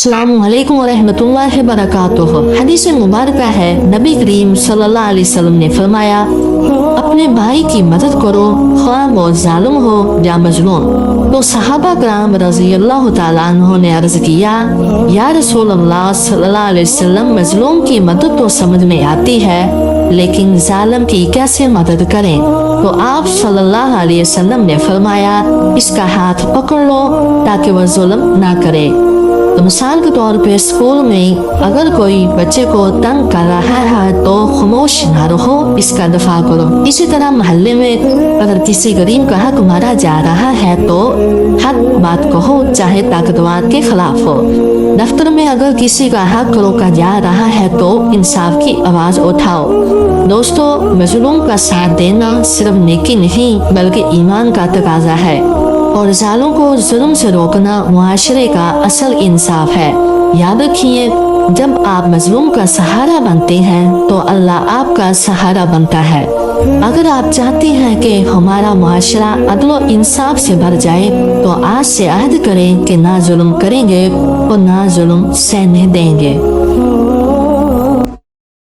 अस्सलामु अलैकुम व रहमतुल्लाहि व बरकातुहू। हदीस मुबारक है, नबी करीम सल्लल्लाहु अलैहि वसल्लम ने फरमाया, अपने भाई की मदद करो, ख्वाह वो जालिम हो या मजलूम। तो सहाबा कराम रज़ी अल्लाह तआला अन्हुम ने अर्ज किया, या रसूल अल्लाह सल्लल्लाहु अलैहि वसल्लम, मजलूम की मदद तो समझ में आती है, लेकिन जालिम की कैसे मदद करें? तो आप सल्लल्लाहु अलैहि वसल्लम ने फरमाया, इसका हाथ पकड़ लो ताकि वह जुल्म ना करे। तो मिसाल के तौर पे स्कूल में अगर कोई बच्चे को तंग कर रहा है तो खामोश ना रहो, इसका दफा करो। इसी तरह मोहल्ले में अगर किसी गरीब का हक मारा जा रहा है तो हक बात कहो, चाहे ताकतवर के खिलाफ हो। दफ्तर में अगर किसी का हक रोका जा रहा है तो इंसाफ की आवाज उठाओ। दोस्तों, मजलूम का साथ देना सिर्फ नेकी नहीं बल्कि ईमान का तकाजा है, और जालिम को जुल्म से रोकना मुआशरे का असल इंसाफ है। याद रखिए, जब आप मजलूम का सहारा बनते हैं तो अल्लाह आपका सहारा बनता है। अगर आप चाहते हैं कि हमारा मुआशरा अदल और इंसाफ से भर जाए तो आज से अहद करें कि ना जुल्म करेंगे और ना जुल्म सहने देंगे।